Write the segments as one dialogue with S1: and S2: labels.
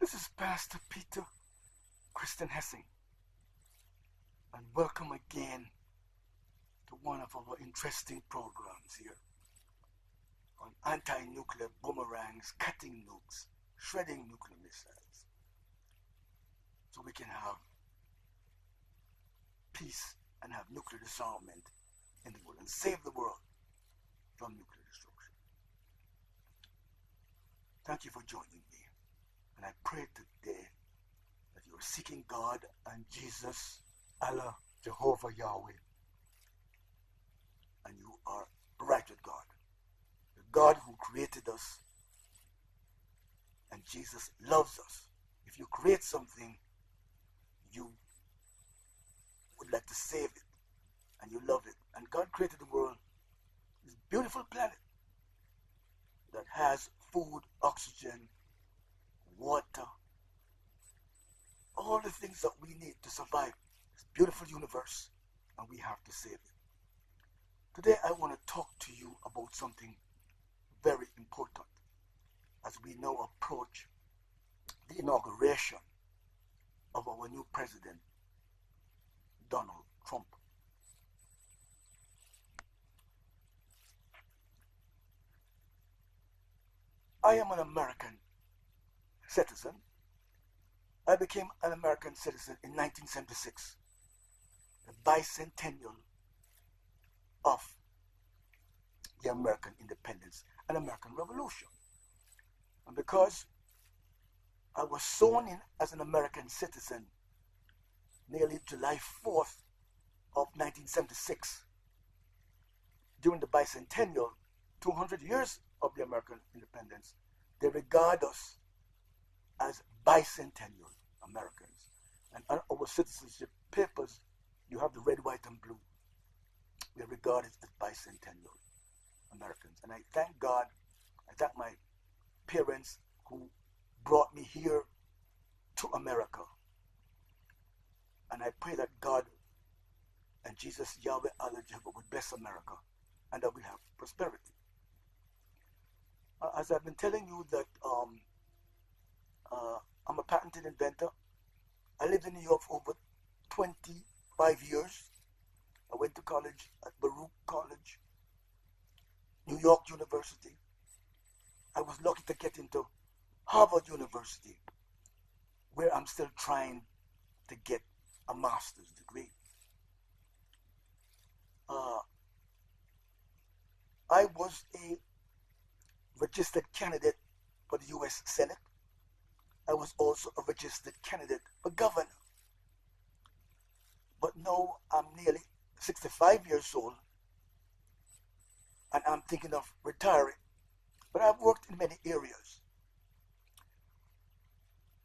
S1: This is Pastor Peter Christian Hessing, and welcome again to one of our interesting programs here on anti-nuclear boomerangs, cutting nukes, shredding nuclear missiles, so we can have peace and have nuclear disarmament in the world and save the world from nuclear destruction. Thank you for joining me, and I pray today that you are seeking God and Jesus, Allah, Jehovah, Yahweh, and you are right with God, the God who created us, and Jesus loves us. If you create something, you would like to save it, and you love it. And God created the world, this beautiful planet that has food, oxygen, water, all the things that we need to survive this beautiful universe, and we have to save it. Today I want to talk to you about something very important as we now approach the inauguration of our new president, Donald Trump. I am an American citizen. I became an American citizen in 1976, the bicentennial of the American independence and American Revolution. And because I was sworn in as an American citizen nearly July 4th of 1976, during the bicentennial, 200 years of the American independence, they regard us as bicentennial Americans. And on our citizenship papers, you have the red, white, and blue. We are regarded as bicentennial Americans. And I thank God, I thank my parents who brought me here to America. And I pray that God and Jesus, Yahweh, Allah, Jehovah, would bless America and that we'll have prosperity. As I've been telling you that I'm a patented inventor. I lived in New York for over 25 years. I went to college at Baruch College, New York University. I was lucky to get into Harvard University, where I'm still trying to get a master's degree. I was a registered candidate for the U.S. Senate. I was also a registered candidate for governor. But now I'm nearly 65 years old and I'm thinking of retiring. But I've worked in many areas.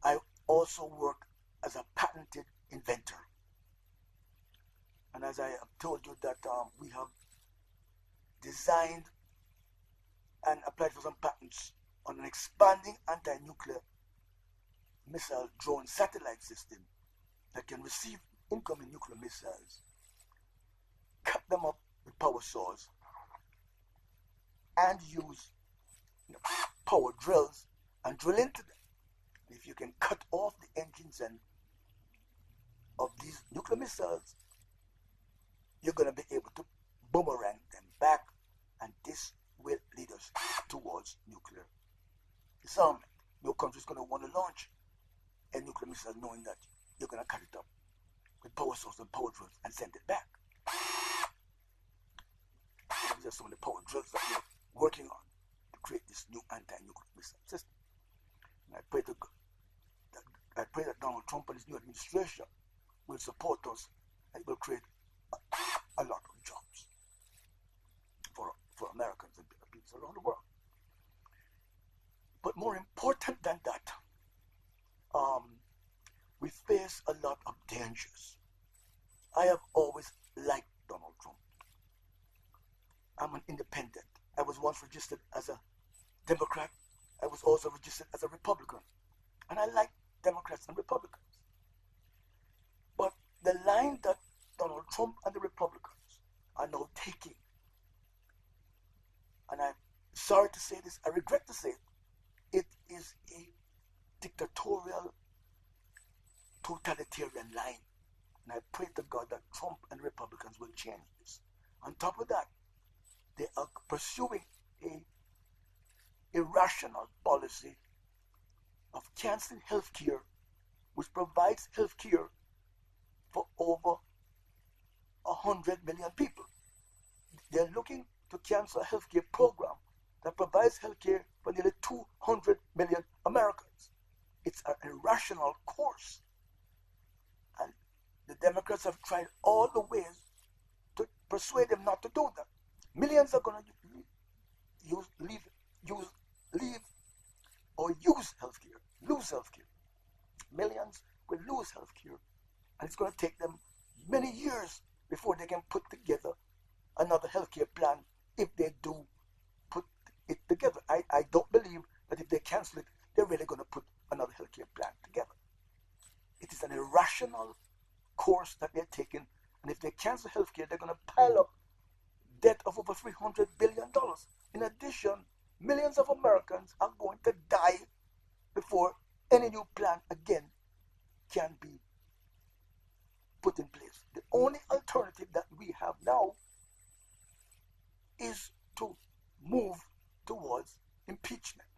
S1: I also work as a patented inventor. And as I have told you that we have designed and applied for some patents on an expanding anti-nuclear missile drone satellite system that can receive incoming nuclear missiles, cut them up with power saws, and use power drills and drill into them. If you can cut off the engines and of these nuclear missiles, you're going to be able to boomerang them back, and this will lead us towards nuclear disarmament. No country is going to want to launch a nuclear missile knowing that you're going to cut it up with power sources and power drills and send it back. These are some of the power drills that we're working on to create this new anti-nuclear missile system. And I pray that Donald Trump and his new administration will support us and will create a lot of jobs for Americans and people around the world. But more important than that, we face a lot of dangers. I have always liked Donald Trump. I'm an independent. I was once registered as a Democrat. I was also registered as a Republican. And I like Democrats and Republicans. But the line that Donald Trump and the Republicans are now taking, and I'm sorry to say this, I regret to say it, it is a dictatorial, totalitarian line. And I pray to God that Trump and Republicans will change this. On top of that, they are pursuing a irrational policy of canceling health care, which provides health care for over 100 million people. They're looking to cancel a health care program that provides health care for nearly 200 million Americans. It's an irrational course. And the Democrats have tried all the ways to persuade them not to do that. Millions are going to use health care, lose health care. Millions will lose health care, and it's going to take them many years before they can put together another health care plan, if they do put it together. I don't believe that if they cancel it, they're really going to put another health care plan together. It is an irrational course that they're taking, and if they cancel health care, they're going to pile up debt of over $300 billion. In addition, millions of Americans are going to die before any new plan again can be put in place. The only alternative that we have now is to move towards impeachment.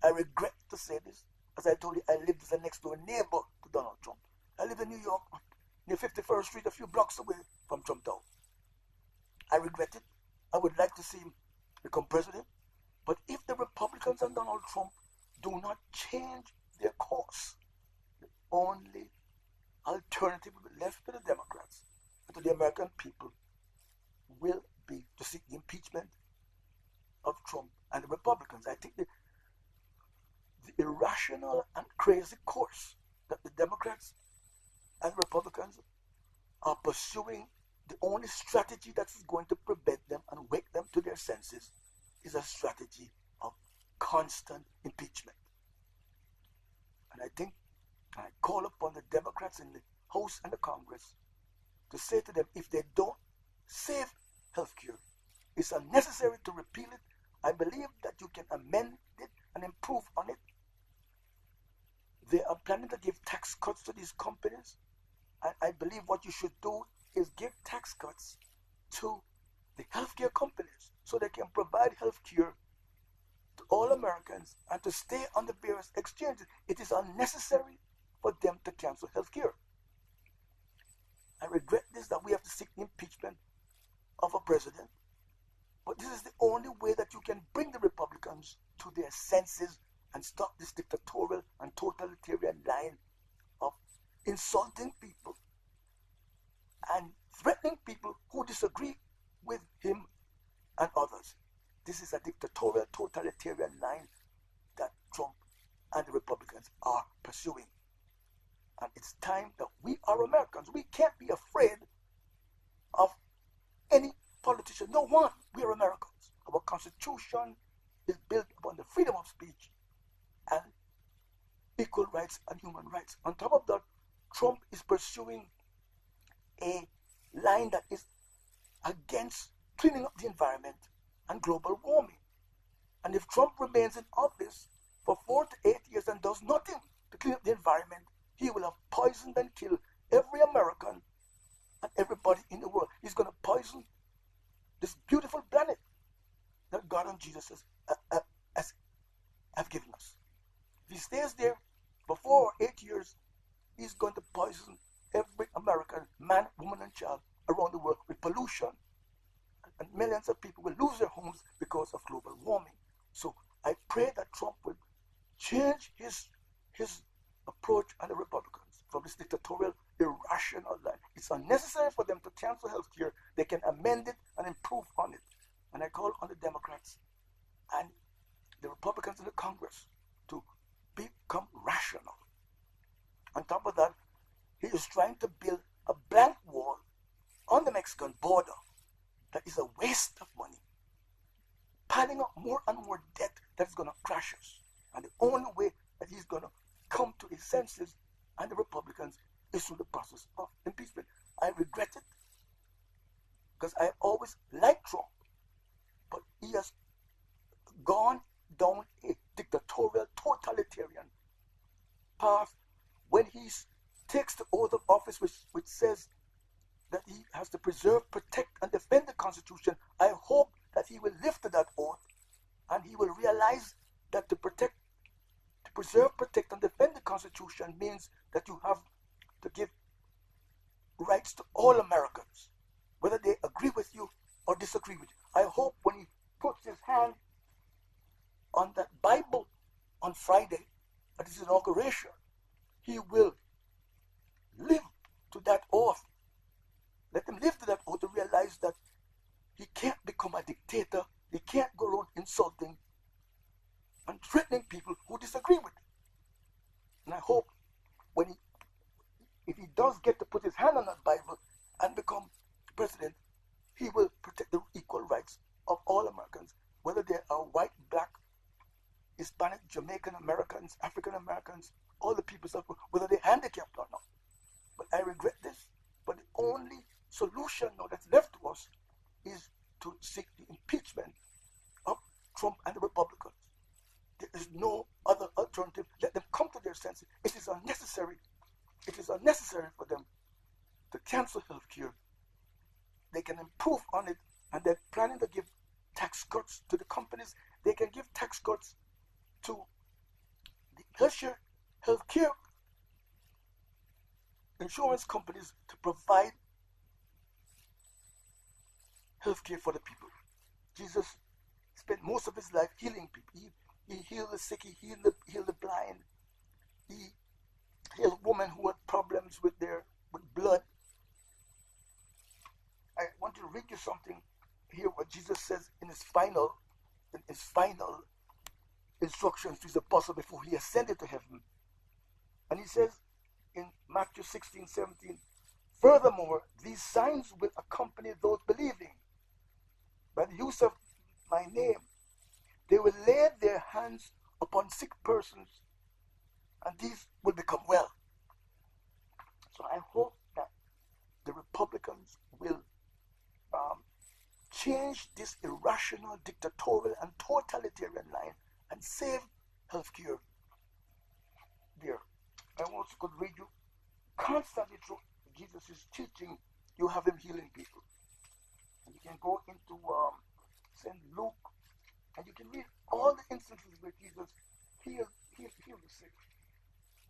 S1: I regret to say this. As I told you, I lived as a next door neighbor to Donald Trump. I live in New York, near 51st Street, a few blocks away from Trump Tower. I regret it. I would like to see him become president. But if the Republicans and Donald Trump do not change their course, the only alternative left to the Democrats and to the American people will be to seek the impeachment of Trump and the Republicans. I think the irrational and crazy course that the Democrats and Republicans are pursuing, the only strategy that is going to prevent them and wake them to their senses is a strategy of constant impeachment. And I think I call upon the Democrats in the House and the Congress to say to them, if they don't save health care, it's unnecessary to repeal it. I believe that you can amend it and improve on it. They are planning to give tax cuts to these companies. And I believe what you should do is give tax cuts to the healthcare companies so they can provide health care to all Americans and to stay on the various exchanges. It is unnecessary for them to cancel health care. I regret this, that we have to seek the impeachment of a president. But this is the only way that you can bring the Republicans to their senses and stop this dictatorial and totalitarian line of insulting people and threatening people who disagree with him and others. This is a dictatorial, totalitarian line that Trump and the Republicans are pursuing. And it's time that we are Americans. We can't be afraid of any politician. No one. We are Americans. Our Constitution is built upon the freedom of speech and equal rights and human rights. On top of that, Trump is pursuing a line that is against cleaning up the environment and global warming. And if Trump remains in office for 4 to 8 years and does nothing to clean up the environment, he will have poisoned and killed every American and everybody in the world. He's going to poison this beautiful planet that God and Jesus have given us. If he stays there for 4 or 8 years, he's going to poison every American, man, woman, and child around the world with pollution. And millions of people will lose their homes because of global warming. So I pray that Trump will change his approach and the Republicans from this dictatorial, irrational line. It's unnecessary for them to cancel health care. They can amend it and improve on it. And I call on the Democrats and the Republicans in the Congress to become rational. On top of that, he is trying to build a blank wall on the Mexican border that is a waste of money, piling up more and more debt that is going to crash us. And the only way that he's going to come to his senses and the Republicans is through the process of impeachment. I regret it because I always liked Trump, but he has gone down a dictatorial, totalitarian path when he takes the oath of office, which says that he has to preserve, protect, and defend the Constitution. I hope that he will live to that oath, and he will realize that to preserve, protect, and defend the Constitution means that you have to give rights to all Americans, whether they agree with you or disagree with you. I hope when he puts his hand on that Bible on Friday at his inauguration, he will live to that oath. Let him live to that oath to realize that he can't become a dictator. He can't go around insulting and threatening people who disagree with him. And I hope if he does get to put his hand on that Bible and become president, he will protect the equal rights of all Americans, whether they are white, black, Hispanic, Jamaican Americans, African Americans, all the peoples of whether they're handicapped or not. But I regret this. But the only solution now that's left to us is to seek the impeachment of Trump and the Republicans. There is no other alternative. Let them come to their senses. It is unnecessary. It is unnecessary for them to cancel health care. They can improve on it, and they're planning to give tax cuts to the companies. They can give tax cuts to the health care insurance companies to provide health care for the people. Jesus spent most of his life healing people. He healed the sick, he healed the blind. He healed women who had problems with blood. I want to read you something here what Jesus says in his final instructions to his apostles before he ascended to heaven. And he says in Matthew 16:17, furthermore, these signs will accompany those believing. By the use of my name, they will lay their hands upon sick persons, and these will become well. So I hope that the Republicans will change this irrational, dictatorial, and totalitarian line and save healthcare there. I also could read you constantly through Jesus' teaching. You have him healing people. And you can go into St. Luke, and you can read all the instances where Jesus healed the sick.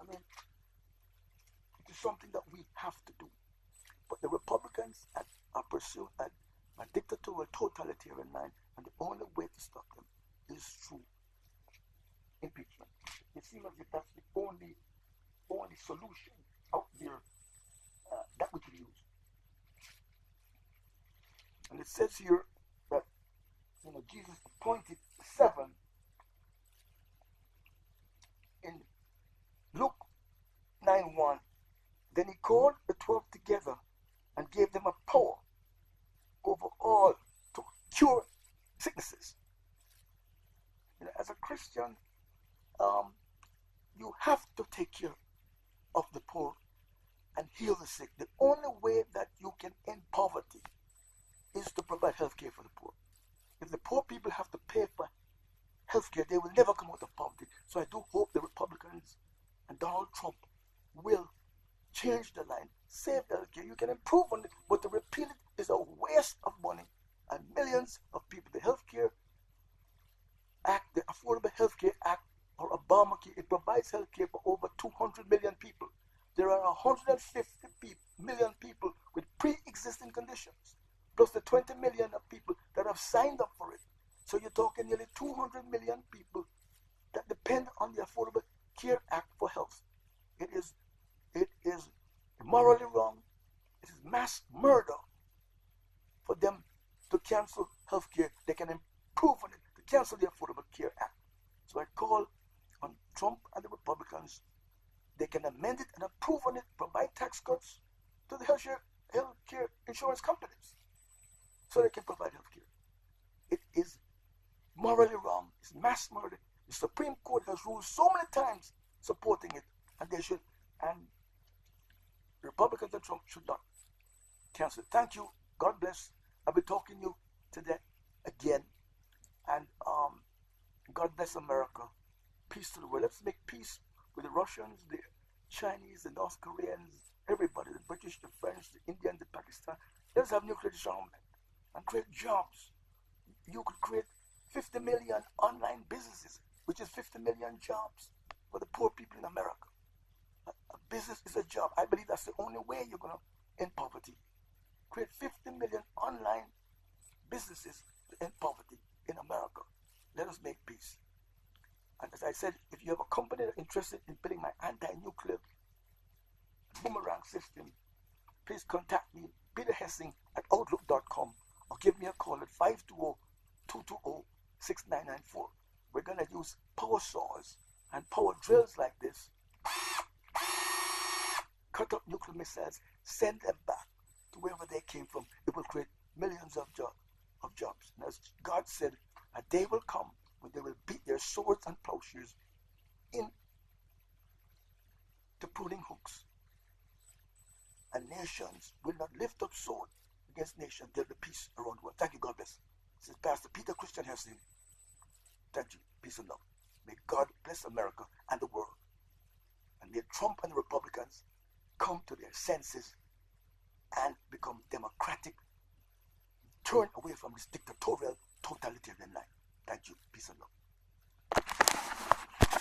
S1: I mean, it is something that we have to do. But the Republicans are pursuing a dictatorial, totalitarian line, and the only way to stop them is through impeachment. It seems as if that's the only solution out there that we can use. And it says here that Jesus appointed 7 in Luke 9:1. Then he called the 12 together and gave them a power over all to cure sicknesses. As a Christian, you have to take care of the poor and heal the sick. The only way that you can end poverty is to provide health care for the poor. If the poor people have to pay for health care, they will never come out of poverty. So I do hope the Republicans and Donald Trump will change the line, save health care. You can improve on it, but to repeal it is a waste of money and millions of people. The Health Care Act, the Affordable Health Care Act, or Obamacare, it provides health care for over 200 million people. There are 150 million people with pre-existing conditions, plus the 20 million of people that have signed up for it. So you're talking nearly 200 million people that depend on the Affordable Care Act for health. It is morally wrong. It is mass murder for them to cancel health care. They can improve on it to cancel the Affordable Care Act. So I call on Trump and the Republicans. They can amend it and approve on it, provide tax cuts to the health care insurance companies so they can provide health care. It is morally wrong. It's mass murder. The Supreme Court has ruled so many times supporting it, and they should, and Republicans and Trump should not cancel it. Thank you. God bless. I'll be talking to you today again. And God bless America. Peace to the world. Let's make peace with the Russians, the Chinese, the North Koreans, everybody, the British, the French, the Indians, the Pakistan. Let's have nuclear disarmament and create jobs. You could create 50 million online businesses, which is 50 million jobs for the poor people in America. A business is a job. I believe that's the only way you're going to end poverty. Create 50 million online businesses to end poverty in America. Let us make peace. And as I said, if you have a company that's interested in building my anti-nuclear boomerang system, please contact me, Peter Hessing at Outlook.com, or give me a call at 520-220-6994. We're going to use power saws and power drills like this, cut up nuclear missiles, send them back to wherever they came from. It will create millions of jobs. And as God said, a day will come when they will beat their swords and plowshares into pruning hooks. And nations will not lift up sword against nation till the peace around the world. Thank you, God bless. This is Pastor Peter Christian Hessing. Thank you, peace and love. May God bless America and the world. And may Trump and the Republicans come to their senses and become democratic, turn away from this dictatorial, totalitarian life. Thank you, peace and love.